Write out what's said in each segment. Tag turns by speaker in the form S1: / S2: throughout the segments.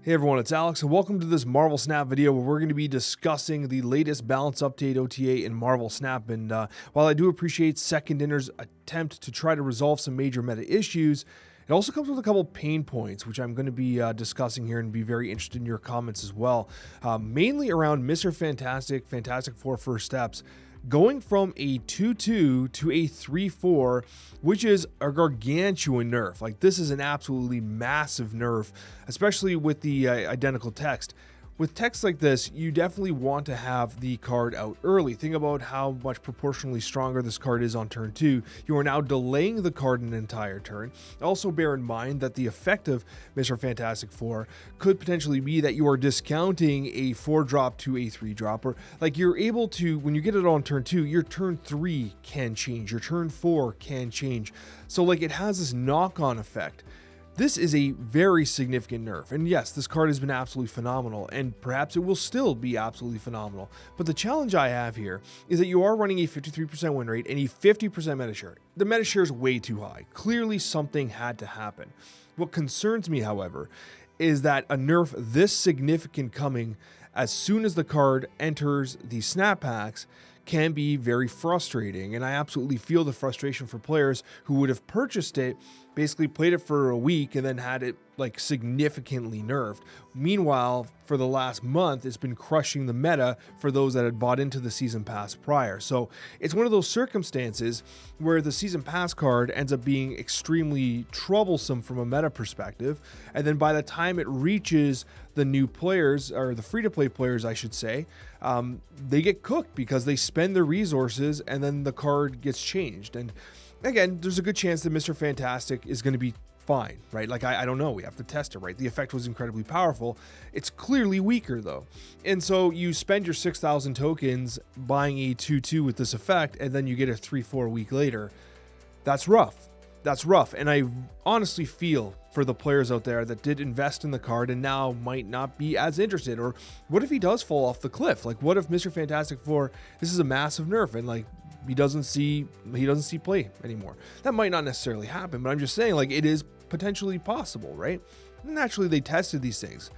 S1: Hey everyone, it's Alex and welcome to this Marvel Snap video where we're going to be discussing the latest balance update OTA in Marvel Snap. And while I do appreciate Second Dinner's attempt to try to resolve some major meta issues, it also comes with a couple pain points, which I'm going to be discussing here and be very interested in your comments as well. Mainly around Mr. Fantastic, Fantastic Four First Steps, going from a 2-2 to a 3-4, which is a gargantuan nerf. Like, this is an absolutely massive nerf, especially with the identical text. With text like this, you definitely want to have the card out early. Think about how much proportionally stronger this card is on turn 2. You are now delaying the card an entire turn. Also bear in mind that the effect of Mr. Fantastic Four could potentially be that you are discounting a 4-drop to a 3-drop, or like you're able to, when you get it on turn 2, your turn 3 can change, your turn 4 can change. So like it has this knock-on effect. This is a very significant nerf, and yes, this card has been absolutely phenomenal, and perhaps it will still be absolutely phenomenal. But the challenge I have here is that you are running a 53% win rate and a 50% meta share. The meta share is way too high. Clearly something had to happen. What concerns me, however, is that a nerf this significant coming as soon as the card enters the snap packs can be very frustrating, and I absolutely feel the frustration for players who would have purchased it, basically played it for a week, and then had it like significantly nerfed. Meanwhile, for the last month, it's been crushing the meta for those that had bought into the season pass prior. So it's one of those circumstances where the season pass card ends up being extremely troublesome from a meta perspective, and then by the time it reaches the new players, or the free-to-play players I should say, they get cooked because they spend their resources and then the card gets changed. And again, there's a good chance that Mr. Fantastic is going to be fine, right? Like, I don't know. We have to test it, right? The effect was incredibly powerful. It's clearly weaker, though. And so you spend your 6,000 tokens buying a 2-2 with this effect, and then you get a 3-4 a week later. That's rough. That's rough. And I honestly feel for the players out there that did invest in the card and now might not be as interested. Or what if he does fall off the cliff? Like, what if Mr. Fantastic Four, this is a massive nerf, and like, he doesn't see play anymore? That might not necessarily happen, but I'm just saying, like, it is potentially possible, right? Naturally, they tested these things.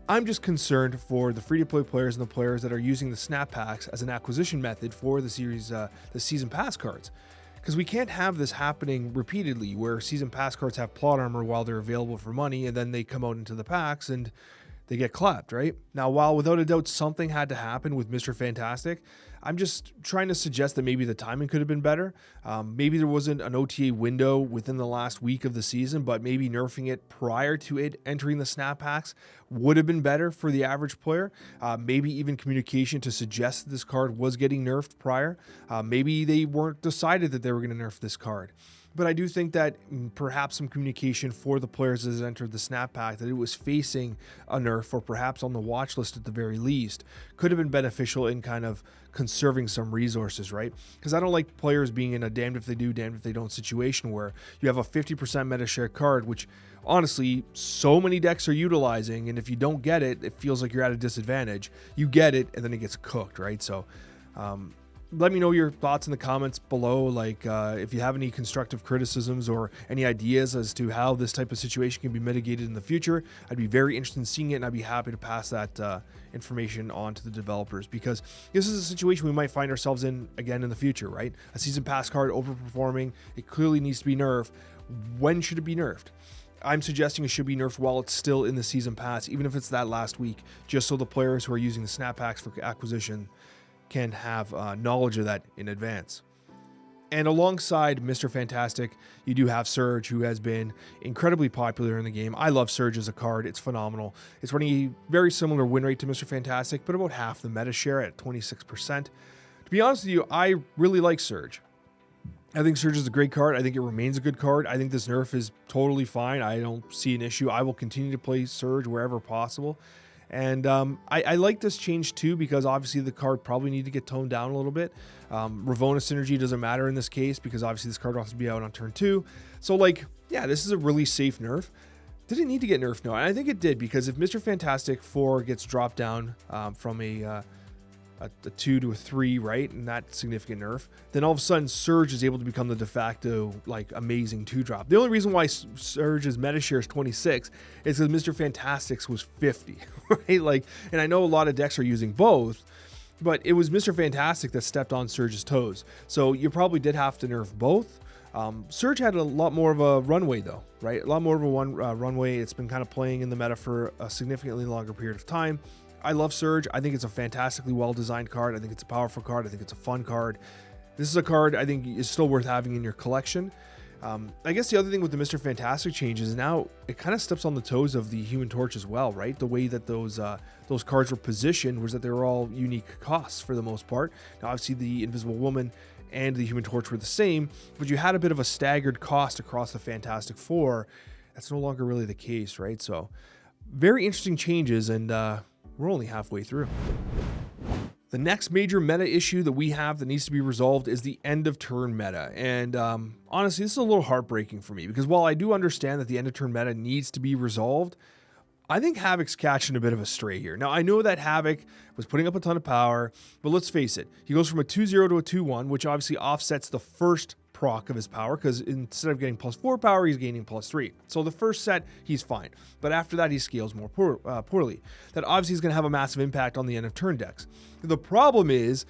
S1: I'm just concerned for the free-to-play players and the players that are using the snap packs as an acquisition method for the series, the season pass cards. Because we can't have this happening repeatedly where season pass cards have plot armor while they're available for money, and then they come out into the packs and they get clapped, right? Now, while without a doubt something had to happen with Mr. Fantastic, I'm just trying to suggest that maybe the timing could have been better. Maybe there wasn't an OTA window within the last week of the season, but maybe nerfing it prior to it entering the snap packs would have been better for the average player. Maybe even communication to suggest that this card was getting nerfed prior. Maybe they weren't decided that they were going to nerf this card. But I do think that perhaps some communication for the players as it entered the snap pack that it was facing a nerf, or perhaps on the watch list at the very least, could have been beneficial in kind of conserving some resources, right? Because I don't like players being in a damned if they do, damned if they don't situation where you have a 50% meta share card, which honestly so many decks are utilizing, and if you don't get it, it feels like you're at a disadvantage. You get it, and then it gets cooked, right? So, let me know your thoughts in the comments below, like if you have any constructive criticisms or any ideas as to how this type of situation can be mitigated in the future. I'd be very interested in seeing it, and I'd be happy to pass that information on to the developers, because this is a situation we might find ourselves in again in the future, right? A season pass card overperforming, it clearly needs to be nerfed. When should it be nerfed? I'm suggesting it should be nerfed while it's still in the season pass, even if it's that last week, just so the players who are using the snap packs for acquisition can have knowledge of that in advance. And alongside Mr. Fantastic, you do have Surge, who has been incredibly popular in the game. I love Surge as a card. It's phenomenal. It's running a very similar win rate to Mr. Fantastic, but about half the meta share at 26%. To be honest with you, I really like Surge. I think Surge is a great card. I think it remains a good card. I think this nerf is totally fine. I don't see an issue. I will continue to play Surge wherever possible. And I like this change too, because obviously the card probably need to get toned down a little bit. Ravonna synergy doesn't matter in this case, because obviously this card will have to be out on turn 2. So like, yeah, this is a really safe nerf. Did it need to get nerfed? No, and I think it did, because if Mr. Fantastic 4 gets dropped down from a a 2 to a 3, right? And that significant nerf. Then all of a sudden, Surge is able to become the de facto, like, amazing 2-drop. The only reason why Surge's meta share is 26 is because Mr. Fantastics was 50, right? Like, and I know a lot of decks are using both, but it was Mr. Fantastic that stepped on Surge's toes. So you probably did have to nerf both. Surge had a lot more of a runway though, right? A lot more of a runway. It's been kind of playing in the meta for a significantly longer period of time. I love Surge. I think it's a fantastically well-designed card. I think it's a powerful card. I think it's a fun card. This is a card I think is still worth having in your collection. I guess the other thing with the Mr. Fantastic changes is now it kind of steps on the toes of the Human Torch as well, right? The way that those cards were positioned was that they were all unique costs for the most part. Now, obviously, the Invisible Woman and the Human Torch were the same, but you had a bit of a staggered cost across the Fantastic Four. That's no longer really the case, right? So, very interesting changes, and we're only halfway through. The next major meta issue that we have that needs to be resolved is the end of turn meta. And honestly, this is a little heartbreaking for me because while I do understand that the end of turn meta needs to be resolved, I think Havok's catching a bit of a stray here. Now, I know that Havok was putting up a ton of power, but let's face it, he goes from a 2-0 to a 2-1, which obviously offsets the first proc of his power because instead of getting +4 power, he's gaining +3. So the first set, he's fine. But after that, he scales more poorly. That obviously is going to have a massive impact on the end of turn decks. The problem is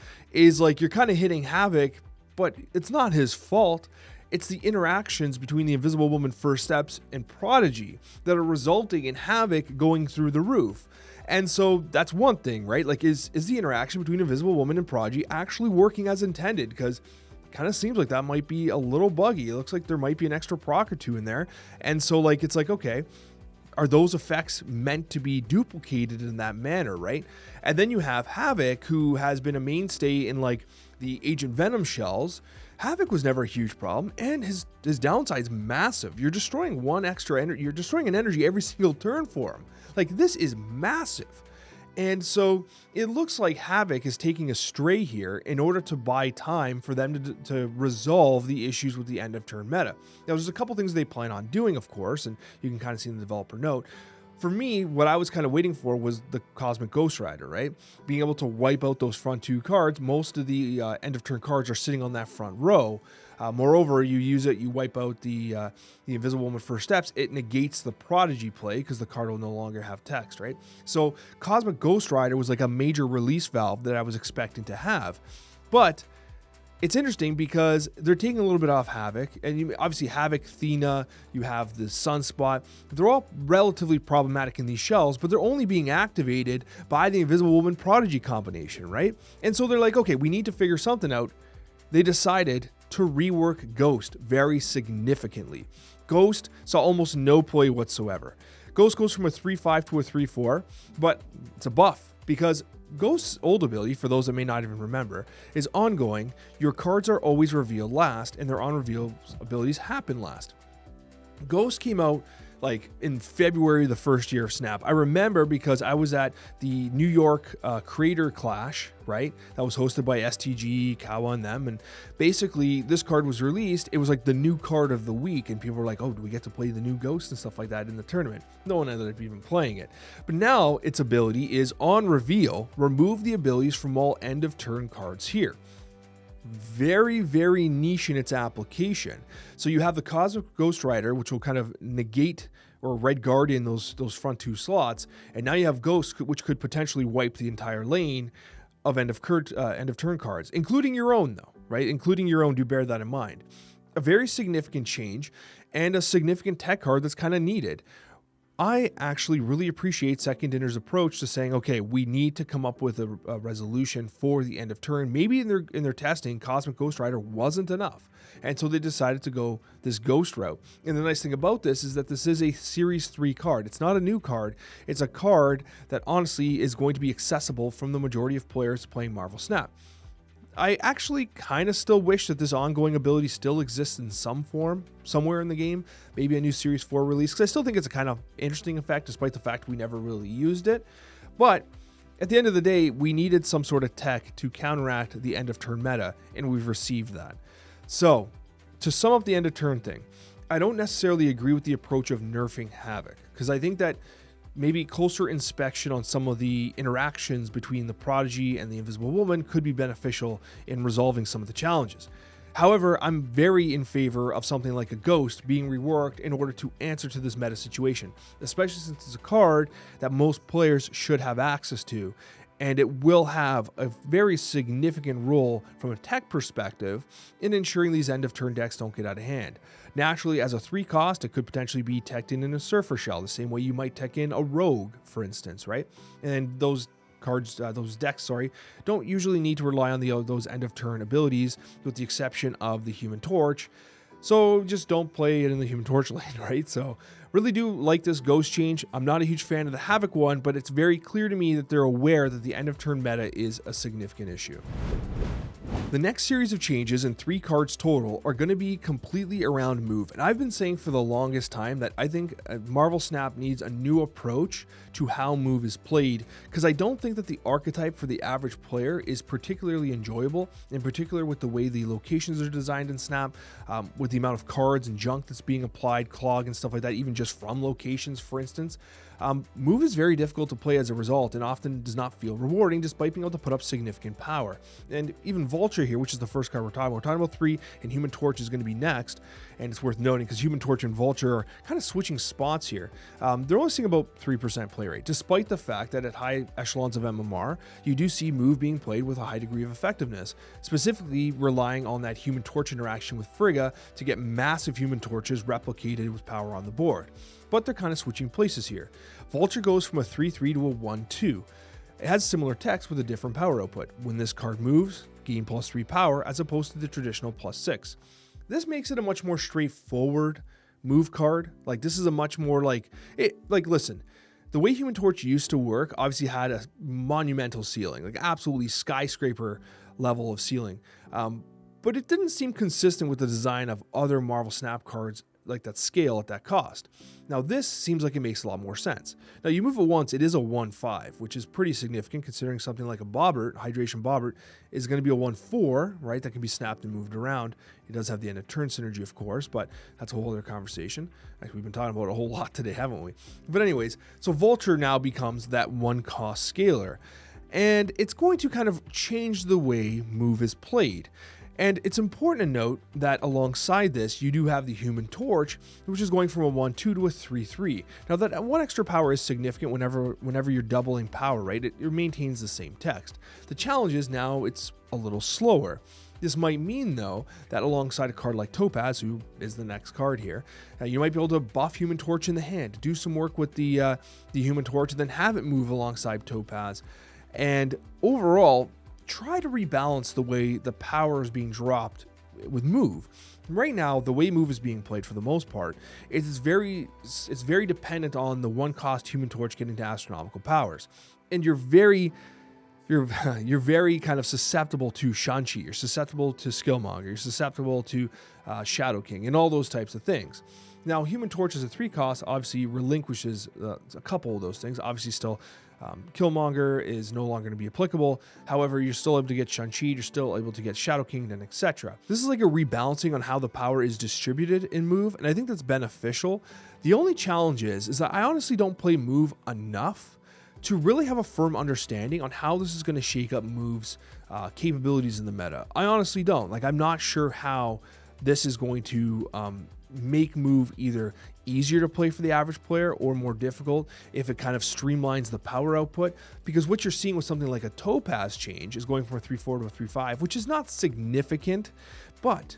S1: like you're kind of hitting Havok, but it's not his fault. It's the interactions between the Invisible Woman First Steps and Prodigy that are resulting in Havok going through the roof. And so that's one thing, right? Like, is the interaction between Invisible Woman and Prodigy actually working as intended? Because it kind of seems like that might be a little buggy. It looks like there might be an extra proc or two in there. And so, like, it's like, okay, are those effects meant to be duplicated in that manner, right? And then you have Havok, who has been a mainstay in, like, the Agent Venom shells. Havok was never a huge problem, and his downside's massive. You're destroying one extra energy. You're destroying an energy every single turn for him. Like, this is massive. And so it looks like Havok is taking a stray here in order to buy time for them to resolve the issues with the end of turn meta. Now, there's a couple things they plan on doing, of course, and you can kind of see in the developer note. For me, what I was kind of waiting for was the Cosmic Ghost Rider, right? Being able to wipe out those front two cards. Most of the end of turn cards are sitting on that front row. Moreover, you use it, you wipe out the Invisible Woman First Steps, it negates the Prodigy play because the card will no longer have text, right? So Cosmic Ghost Rider was like a major release valve that I was expecting to have. But it's interesting because they're taking a little bit off Havok, and obviously Havok, Thena, you have the Sunspot. They're all relatively problematic in these shells, but they're only being activated by the Invisible Woman Prodigy combination, right? And so they're like, okay, we need to figure something out. They decided to rework Ghost very significantly. Ghost saw almost no play whatsoever. Ghost goes from a 3-5 to a 3-4, but it's a buff because Ghost's old ability, for those that may not even remember, is ongoing. Your cards are always revealed last, and their on-reveal abilities happen last. Ghost came out like in February, the first year of Snap. I remember because I was at the New York Creator Clash, right? That was hosted by STG, Kawa, and them. And basically, this card was released. It was like the new card of the week, and people were like, oh, do we get to play the new Ghost and stuff like that in the tournament? No one ended up even playing it. But now its ability is on reveal, remove the abilities from all end of turn cards here. Very, very niche in its application. So you have the Cosmic Ghost Rider, which will kind of negate or Red Guardian those front two slots, and now you have Ghost, which could potentially wipe the entire lane of end of turn cards, including your own though, right? Including your own, do bear that in mind. A very significant change and a significant tech card that's kind of needed. I actually really appreciate Second Dinner's approach to saying, okay, we need to come up with a resolution for the end of turn. Maybe in their testing, Cosmic Ghost Rider wasn't enough. And so they decided to go this Ghost route. And the nice thing about this is that this is a Series 3 card. It's not a new card. It's a card that honestly is going to be accessible from the majority of players playing Marvel Snap. I actually kind of still wish that this ongoing ability still exists in some form, somewhere in the game, maybe a new Series 4 release, because I still think it's a kind of interesting effect, despite the fact we never really used it. But at the end of the day, we needed some sort of tech to counteract the end of turn meta, and we've received that. So, to sum up the end of turn thing, I don't necessarily agree with the approach of nerfing Havok, because I think that maybe closer inspection on some of the interactions between the Prodigy and the Invisible Woman could be beneficial in resolving some of the challenges. However, I'm very in favor of something like a Ghost being reworked in order to answer to this meta situation, especially since it's a card that most players should have access to, and it will have a very significant role from a tech perspective in ensuring these end of turn decks don't get out of hand. Naturally, as a 3 cost, it could potentially be teched in a Surfer Shell, the same way you might tech in a Rogue, for instance, right? And those cards, those decks, don't usually need to rely on those end of turn abilities, with the exception of the Human Torch. So just don't play it in the Human Torch lane, right? So really do like this Ghost change. I'm not a huge fan of the Havok one, but it's very clear to me that they're aware that the end of turn meta is a significant issue. The next series of changes, in 3 cards total, are going to be completely around move, and I've been saying for the longest time that I think Marvel Snap needs a new approach to how move is played, because I don't think that the archetype for the average player is particularly enjoyable, in particular with the way the locations are designed in Snap, with the amount of cards and junk that's being applied, clog and stuff like that, even just from locations, for instance. Move is very difficult to play as a result, and often does not feel rewarding despite being able to put up significant power. And even Vulture here, which is the first card we're talking about 3, and Human Torch is going to be next, and it's worth noting because Human Torch and Vulture are kind of switching spots here. They're only seeing about 3% play rate, despite the fact that at high echelons of MMR, you do see move being played with a high degree of effectiveness, specifically relying on that Human Torch interaction with Frigga to get massive Human Torches replicated with power on the board. But they're kind of switching places here. Vulture goes from a 3/3 to a 1/2. It has similar text with a different power output. When this card moves, gain +3 power as opposed to the traditional +6. This makes it a much more straightforward move card. Like, this is a much more listen, the way Human Torch used to work obviously had a monumental ceiling, like absolutely skyscraper level of ceiling. But it didn't seem consistent with the design of other Marvel Snap cards like that scale at that cost. Now this seems like it makes a lot more sense. Now you move it once, it is a 1/5, which is pretty significant considering something like a Bobbert, Hydration Bobbert, is going to be a 1/4, right? That can be snapped and moved around. It does have the end of turn synergy, of course, but that's a whole other conversation. Actually, we've been talking about it a whole lot today, haven't we? But anyways, so Vulture now becomes that 1 cost scaler, and it's going to kind of change the way move is played. And it's important to note that alongside this, you do have the Human Torch, which is going from a 1/2 to a 3/3. Now that 1 extra power is significant whenever you're doubling power, right? It maintains the same text. The challenge is now it's a little slower. This might mean, though, that alongside a card like Topaz, who is the next card here, you might be able to buff Human Torch in the hand, do some work with the Human Torch, and then have it move alongside Topaz. And overall, try to rebalance the way the power is being dropped with move. Right now, the way move is being played for the most part, it's very dependent on the 1 cost Human Torch getting to astronomical powers. And you're very kind of susceptible to Shang-Chi, you're susceptible to Skillmonger, you're susceptible to Shadow King, and all those types of things. Now, Human Torch as a 3 cost obviously relinquishes a couple of those things. Obviously, still Killmonger is no longer going to be applicable. However, you're still able to get Shang-Chi, you're still able to get Shadow King, and etc. This is like a rebalancing on how the power is distributed in move, and I think that's beneficial. The only challenge is that I honestly don't play move enough to really have a firm understanding on how this is going to shake up move's capabilities in the meta. I honestly don't. Like, I'm not sure how this is going to make move either easier to play for the average player or more difficult if it kind of streamlines the power output, because what you're seeing with something like a Topaz change is going from a 3/4 to a 3/5, which is not significant, but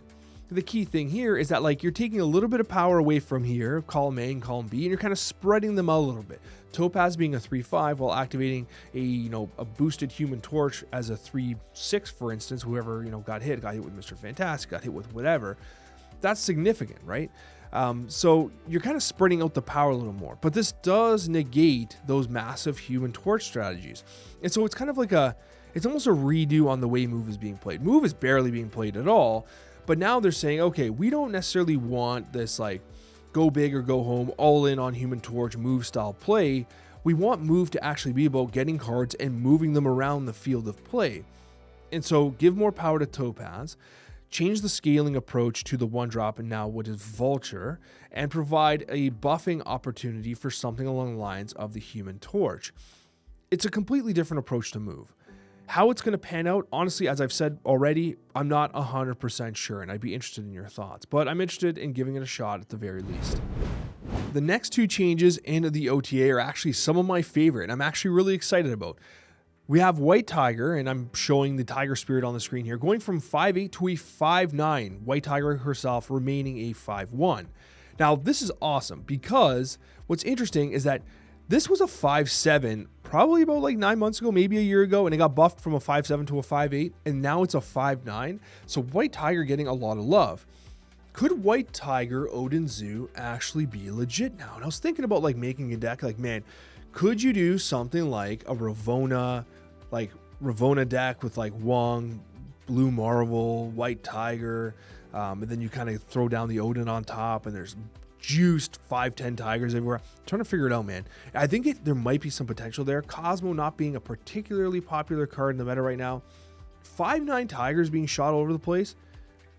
S1: the key thing here is that, like, you're taking a little bit of power away from here, column A and column B, and you're kind of spreading them out a little bit. Topaz being a 3/5 while activating a boosted Human Torch as a 3/6, for instance. Whoever got hit with Mr. Fantastic, got hit with whatever. That's significant, right? So you're kind of spreading out the power a little more, but this does negate those massive Human Torch strategies. And so it's kind of like it's almost a redo on the way move is being played. Move is barely being played at all, but now they're saying, okay, we don't necessarily want this like go big or go home, all in on Human Torch move style play. We want move to actually be about getting cards and moving them around the field of play. And so give more power to Topaz, change the scaling approach to the one drop and now what is Vulture, and provide a buffing opportunity for something along the lines of the Human Torch. It's a completely different approach to move. How it's going to pan out, honestly, as I've said already, I'm not 100% sure, and I'd be interested in your thoughts, but I'm interested in giving it a shot at the very least. The next two changes in the OTA are actually some of my favorite, and I'm actually really excited about. We have White Tiger, and I'm showing the Tiger Spirit on the screen here, going from 5'8" to a 5'9", White Tiger herself remaining a 5'1". Now, this is awesome because what's interesting is that this was a 5'7", probably about like 9 months ago, maybe a year ago, and it got buffed from a 5'7" to a 5'8", and now it's a 5'9". So White Tiger getting a lot of love. Could White Tiger Odin Zoo actually be legit now? And I was thinking about like making a deck, like, man, could you do something like a Ravona deck with like Wong, Blue Marvel, White Tiger, and then you kind of throw down the Odin on top, and there's juiced 5'10" tigers everywhere. I'm trying to figure it out, man. I think there might be some potential there. Cosmo not being a particularly popular card in the meta right now. 5'9" tigers being shot all over the place.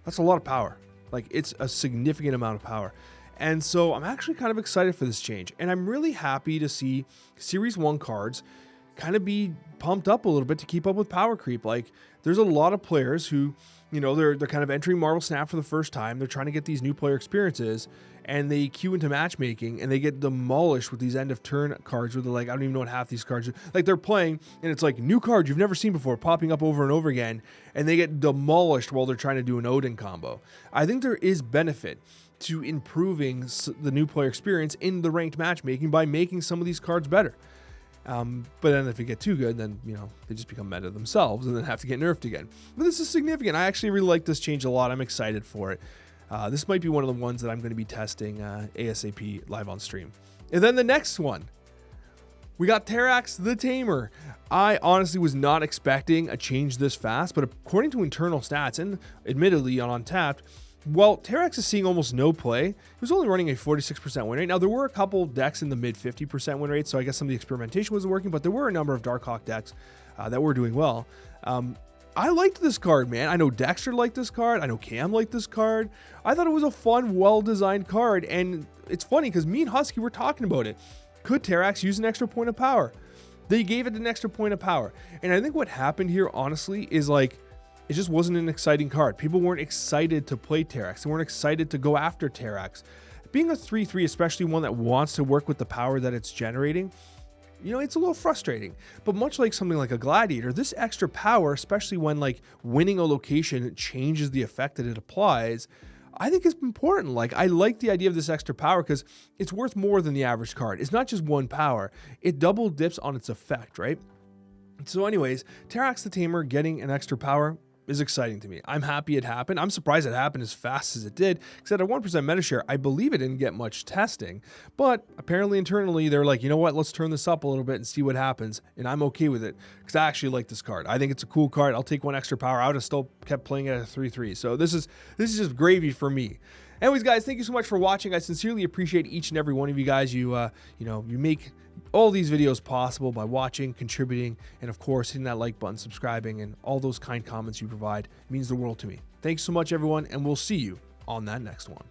S1: That's a lot of power. Like, it's a significant amount of power. And so I'm actually kind of excited for this change. And I'm really happy to see Series 1 cards kind of be pumped up a little bit to keep up with power creep. Like, there's a lot of players who, you know, they're kind of entering Marvel Snap for the first time. They're trying to get these new player experiences, and they queue into matchmaking, and they get demolished with these end of turn cards where they're like, I don't even know what half these cards are. Like, they're playing, and it's like new card you've never seen before popping up over and over again, and they get demolished while they're trying to do an Odin combo. I think there is benefit to improving the new player experience in the ranked matchmaking by making some of these cards better. But then if you get too good, then, you know, they just become meta themselves and then have to get nerfed again. But this is significant. I actually really like this change a lot. I'm excited for it. This might be one of the ones that I'm going to be testing ASAP live on stream. And then the next one, we got Terrax the Tamer. I honestly was not expecting a change this fast, but according to internal stats, and admittedly on Untapped, well, Terrax is seeing almost no play. He was only running a 46% win rate. Now, there were a couple decks in the mid 50% win rate, so I guess some of the experimentation wasn't working, but there were a number of Darkhawk decks that were doing well. I liked this card, man. I know Dexter liked this card. I know Cam liked this card. I thought it was a fun, well-designed card, and it's funny because me and Husky were talking about it. Could Terrax use an extra point of power? They gave it an extra point of power, and I think what happened here, honestly, is like, it just wasn't an exciting card. People weren't excited to play Terrax. They weren't excited to go after Terrax. Being a 3/3, especially one that wants to work with the power that it's generating, you know, it's a little frustrating. But much like something like a Gladiator, this extra power, especially when like winning a location changes the effect that it applies, I think it's important. Like, I like the idea of this extra power because it's worth more than the average card. It's not just one power. It double dips on its effect, right? So anyways, Terrax the Tamer getting an extra power is exciting to me. I'm happy it happened. I'm surprised it happened as fast as it did, because at a 1% meta share, I believe it didn't get much testing, but apparently internally they're like, you know what, let's turn this up a little bit and see what happens, and I'm okay with it, because I actually like this card. I think it's a cool card. I'll take one extra power. I would have still kept playing it at a 3/3, so this is just gravy for me. Anyways, guys, thank you so much for watching. I sincerely appreciate each and every one of you guys. You make all these videos possible by watching, contributing, and of course, hitting that like button, subscribing, and all those kind comments you provide. It means the world to me. Thanks so much, everyone, and we'll see you on that next one.